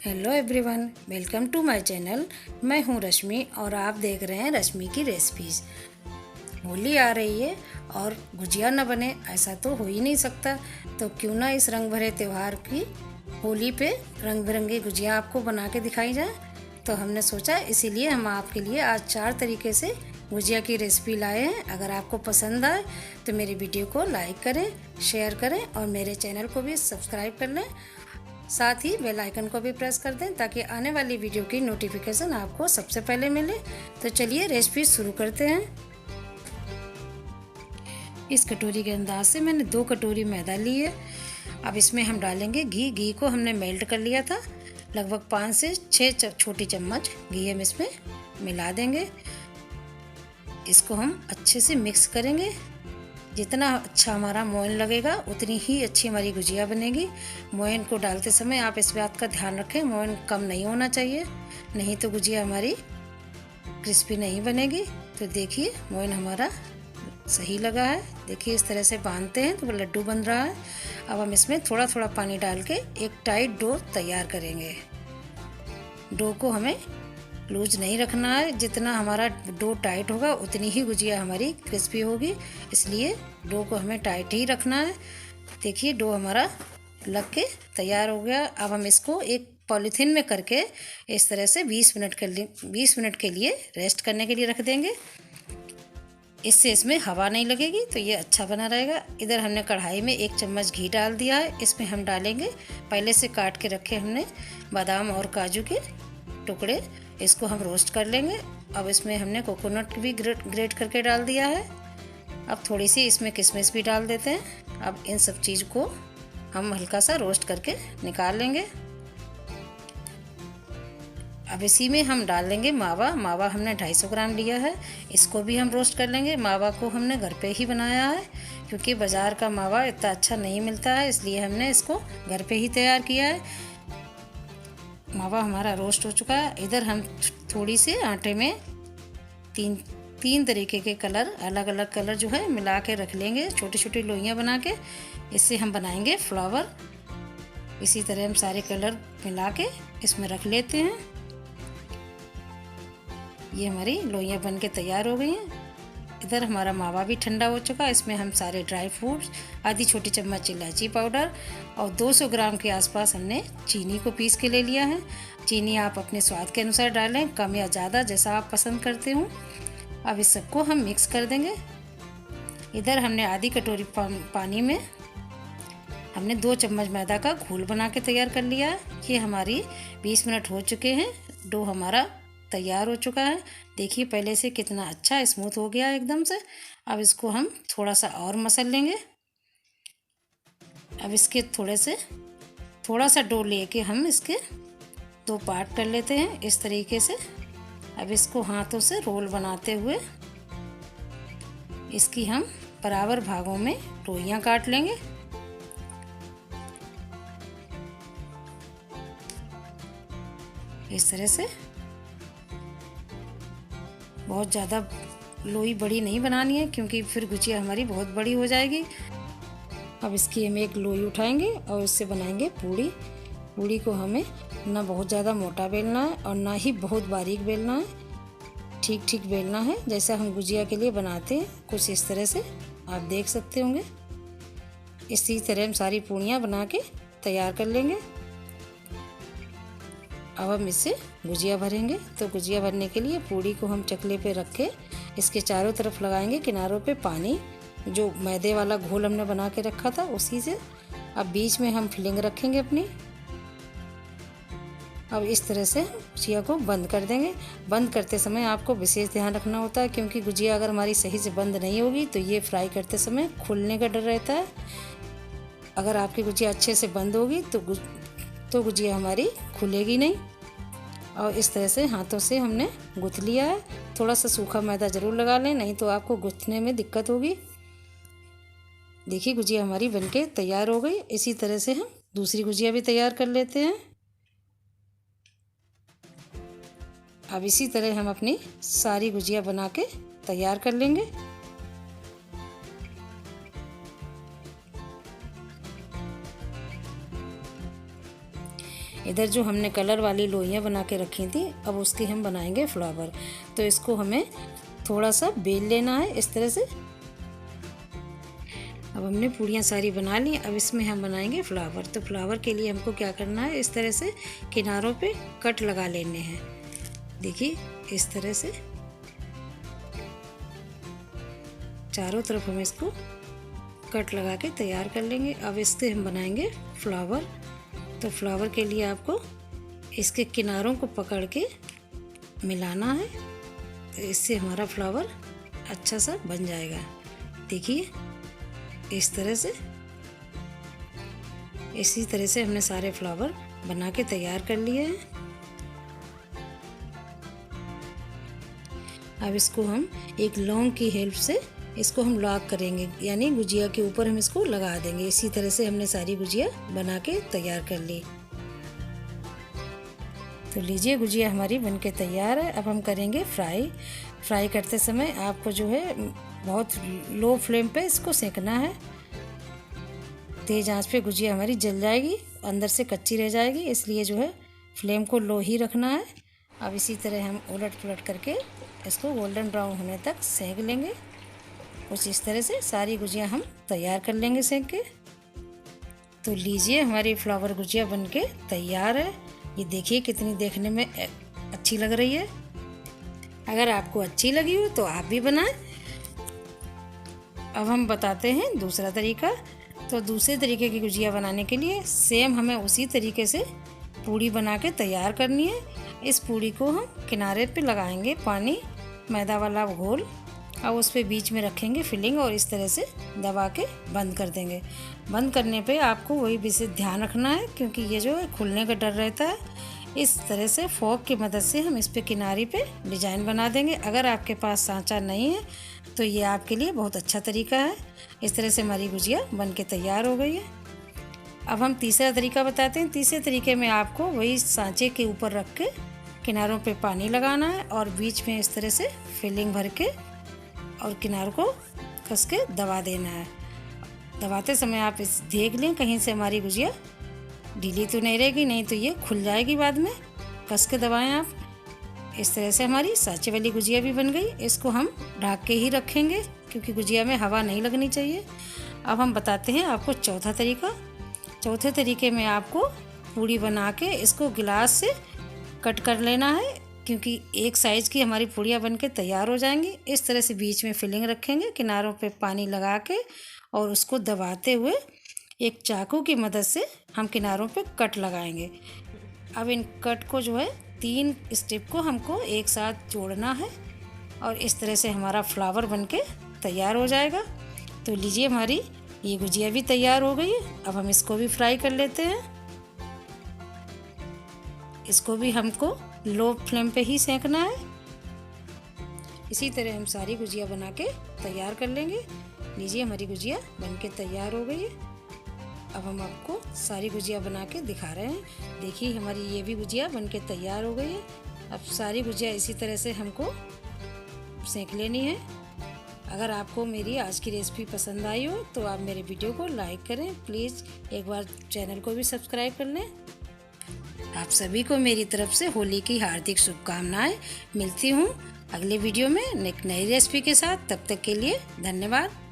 Hello everyone, welcome to my channel. मैं हूं रश्मि और आप देख रहे हैं रश्मि की रेसिपीज़। होली आ रही है और गुजिया न बने ऐसा तो हो ही नहीं सकता। तो क्यों ना इस रंग भरे त्यौहार की होली पे रंग बिरंगी गुजिया आपको बना के दिखाई जाए। तो हमने सोचा इसीलिए हम आपके लिए आज 4 तरीके से गुजिया की रेसिपी लाए हैं। अगर आपको पसंद आए तो मेरी वीडियो को लाइक करें, शेयर करें और मेरे चैनल को भी सब्सक्राइब कर लें। साथ ही बेल आइकन को भी प्रेस कर दें ताकि आने वाली वीडियो की नोटिफिकेशन आपको सबसे पहले मिले। तो चलिए रेसिपी शुरू करते हैं। इस कटोरी के अंदाज से मैंने 2 कटोरी मैदा ली है। अब इसमें हम डालेंगे घी। घी को हमने मेल्ट कर लिया था। लगभग 5 से 6 छोटी चम्मच घी हम इसमें मिला देंगे। इसको हम अच्छे से मिक्स करेंगे। जितना अच्छा हमारा मोयन लगेगा उतनी ही अच्छी हमारी गुजिया बनेगी। मोयन को डालते समय आप इस बात का ध्यान रखें, मोयन कम नहीं होना चाहिए, नहीं तो गुजिया हमारी क्रिस्पी नहीं बनेगी। तो देखिए मोयन हमारा सही लगा है। देखिए इस तरह से बांधते हैं तो वो लड्डू बन रहा है। अब हम इसमें थोड़ा थोड़ा पानी डाल के एक टाइट डो तैयार करेंगे। डो को हमें लूज नहीं रखना है। जितना हमारा डो टाइट होगा उतनी ही गुजिया हमारी क्रिस्पी होगी, इसलिए डो को हमें टाइट ही रखना है। देखिए डो हमारा लग के तैयार हो गया। अब हम इसको एक पॉलीथीन में करके इस तरह से 20 मिनट के लिए रेस्ट करने के लिए रख देंगे। इससे इसमें हवा नहीं लगेगी तो ये अच्छा बना रहेगा। इधर हमने कढ़ाई में 1 चम्मच घी डाल दिया है। इसमें हम डालेंगे पहले से काट के रखे हमने बादाम और काजू के टुकड़े। इसको हम रोस्ट कर लेंगे। अब इसमें हमने कोकोनट भी ग्रेट करके डाल दिया है। अब थोड़ी सी इसमें किशमिश भी डाल देते हैं। अब इन सब चीज़ को हम हल्का सा रोस्ट करके निकाल लेंगे। अब इसी में हम डाल लेंगे मावा। मावा हमने 250 ग्राम लिया है। इसको भी हम रोस्ट कर लेंगे। मावा को हमने घर पे ही बनाया है क्योंकि बाज़ार का मावा इतना अच्छा नहीं मिलता है, इसलिए हमने इसको घर पे ही तैयार किया है। मावा हमारा रोस्ट हो चुका है। इधर हम थोड़ी से आटे में तीन तरीके के कलर, अलग अलग कलर जो है मिला के रख लेंगे, छोटी छोटी लोइयाँ बना के। इससे हम बनाएंगे फ्लावर। इसी तरह हम सारे कलर मिला के इसमें रख लेते हैं। ये हमारी लोइयाँ बन के तैयार हो गई हैं। इधर हमारा मावा भी ठंडा हो चुका है। इसमें हम सारे ड्राई फ्रूट्स, आधी छोटी चम्मच इलायची पाउडर और 200 ग्राम के आसपास हमने चीनी को पीस के ले लिया है। चीनी आप अपने स्वाद के अनुसार डालें, कम या ज़्यादा जैसा आप पसंद करते हो। अब इस सबको हम मिक्स कर देंगे। इधर हमने आधी कटोरी पानी में हमने 2 चम्मच मैदा का घोल बना के तैयार कर लिया है। ये हमारी 20 मिनट हो चुके हैं। डो हमारा तैयार हो चुका है। देखिए पहले से कितना अच्छा स्मूथ हो गया है एकदम से। अब इसको हम थोड़ा सा और मसल लेंगे। अब इसके थोड़ा सा डो लेके हम इसके 2 पार्ट कर लेते हैं इस तरीके से। अब इसको हाथों से रोल बनाते हुए इसकी हम बराबर भागों में लोइयां काट लेंगे। इस तरह से बहुत ज़्यादा लोई बड़ी नहीं बनानी है क्योंकि फिर गुजिया हमारी बहुत बड़ी हो जाएगी। अब इसकी हम एक लोई उठाएंगे और इससे बनाएंगे पूड़ी। पूड़ी को हमें ना बहुत ज़्यादा मोटा बेलना है और ना ही बहुत बारीक बेलना है। ठीक ठीक बेलना है जैसा हम गुजिया के लिए बनाते हैं, कुछ इस तरह से आप देख सकते होंगे। इसी तरह हम सारी पूड़ियाँ बना के तैयार कर लेंगे। अब हम इससे गुजिया भरेंगे। तो गुजिया भरने के लिए पूड़ी को हम चकले पे रख के इसके चारों तरफ लगाएंगे किनारों पे पानी, जो मैदे वाला घोल हमने बना के रखा था उसी से। अब बीच में हम फिलिंग रखेंगे अपनी। अब इस तरह से गुजिया को बंद कर देंगे। बंद करते समय आपको विशेष ध्यान रखना होता है क्योंकि गुजिया अगर हमारी सही से बंद नहीं होगी तो ये फ्राई करते समय खुलने का डर रहता है। अगर आपकी गुजिया अच्छे से बंद होगी तो गुजिया हमारी खुलेगी नहीं। और इस तरह से हाथों से हमने गूँथ लिया है। थोड़ा सा सूखा मैदा ज़रूर लगा लें, नहीं तो आपको गूँथने में दिक्कत होगी। देखिए गुजिया हमारी बनके तैयार हो गई। इसी तरह से हम दूसरी गुजिया भी तैयार कर लेते हैं। अब इसी तरह हम अपनी सारी गुजिया बना के तैयार कर लेंगे। इधर जो हमने कलर वाली लोइयाँ बना के रखी थी, अब उसकी हम बनाएंगे फ्लावर। तो इसको हमें थोड़ा सा बेल लेना है इस तरह से। अब हमने पूड़ियाँ सारी बना ली, अब इसमें हम बनाएंगे फ्लावर। तो फ्लावर के लिए हमको क्या करना है, इस तरह से किनारों पे कट लगा लेने हैं। देखिए इस तरह से चारों तरफ हम इसको कट लगा के तैयार कर लेंगे। अब इससे हम बनाएंगे फ्लावर। तो फ्लावर के लिए आपको इसके किनारों को पकड़ के मिलाना है, तो इससे हमारा फ्लावर अच्छा सा बन जाएगा। देखिए इस तरह से, इसी तरह से हमने सारे फ्लावर बना के तैयार कर लिए हैं। अब इसको हम एक लौंग की हेल्प से इसको हम लॉक करेंगे, यानी गुजिया के ऊपर हम इसको लगा देंगे। इसी तरह से हमने सारी गुजिया बना के तैयार कर ली। तो लीजिए गुजिया हमारी बनके तैयार है। अब हम करेंगे फ्राई। फ्राई करते समय आपको जो है बहुत लो फ्लेम पे इसको सेकना है। तेज़ आंच पे गुजिया हमारी जल जाएगी, अंदर से कच्ची रह जाएगी, इसलिए जो है फ्लेम को लो ही रखना है। अब इसी तरह हम उलट पुलट करके इसको गोल्डन ब्राउन होने तक सेक लेंगे। कुछ इस तरह से सारी गुजिया हम तैयार कर लेंगे सेक के। तो लीजिए हमारी फ्लावर गुजिया बनके तैयार है। ये देखिए कितनी देखने में अच्छी लग रही है। अगर आपको अच्छी लगी हो तो आप भी बनाएं। अब हम बताते हैं दूसरा तरीका। तो दूसरे तरीके की गुजिया बनाने के लिए सेम हमें उसी तरीके से पूड़ी बना के तैयार करनी है। इस पूड़ी को हम किनारे पे लगाएंगे पानी, मैदा वाला घोल, और उस पे बीच में रखेंगे फिलिंग और इस तरह से दबा के बंद कर देंगे। बंद करने पे आपको वही विशेष ध्यान रखना है, क्योंकि ये जो है खुलने का डर रहता है। इस तरह से फोक की मदद से हम इस पे किनारी पे डिजाइन बना देंगे। अगर आपके पास सांचा नहीं है तो ये आपके लिए बहुत अच्छा तरीका है। इस तरह से हमारी गुजिया बन के तैयार हो गई है। अब हम तीसरा तरीका बताते हैं। तीसरे तरीके में आपको वही सांचे के ऊपर रख के किनारों पे पानी लगाना है और बीच में इस तरह से फिलिंग भर के और किनारों को कस के दबा देना है। दबाते समय आप इस देख लें कहीं से हमारी गुजिया ढीली तो नहीं रहेगी, नहीं तो ये खुल जाएगी बाद में। कस के दबाएं आप। इस तरह से हमारी सांचे वाली गुजिया भी बन गई। इसको हम ढक के ही रखेंगे, क्योंकि गुजिया में हवा नहीं लगनी चाहिए। अब हम बताते हैं आपको चौथा तरीका। चौथे तरीके में आपको पूड़ी बना के इसको गिलास से कट कर लेना है, क्योंकि एक साइज़ की हमारी पूड़ियाँ बनके तैयार हो जाएंगी। इस तरह से बीच में फिलिंग रखेंगे, किनारों पे पानी लगा के और उसको दबाते हुए एक चाकू की मदद से हम किनारों पे कट लगाएंगे। अब इन कट को जो है 3 स्टेप को हमको एक साथ जोड़ना है और इस तरह से हमारा फ्लावर बनके तैयार हो जाएगा। तो लीजिए हमारी ये गुजिया भी तैयार हो गई है। अब हम इसको भी फ्राई कर लेते हैं। इसको भी हमको लो फ्लेम पे ही सेकना है। इसी तरह हम सारी गुजिया बना के तैयार कर लेंगे। लीजिए हमारी गुजिया बनके तैयार हो गई है। अब हम आपको सारी गुजिया बना के दिखा रहे हैं। देखिए हमारी ये भी गुजिया बनके तैयार हो गई है। अब सारी गुजिया इसी तरह से हमको सेक लेनी है। अगर आपको मेरी आज की रेसिपी पसंद आई हो तो आप मेरे वीडियो को लाइक करें। प्लीज़ एक बार चैनल को भी सब्सक्राइब कर लें। आप सभी को मेरी तरफ से होली की हार्दिक शुभकामनाएं। मिलती हूँ अगले वीडियो में एक नई रेसिपी के साथ। तब तक के लिए धन्यवाद।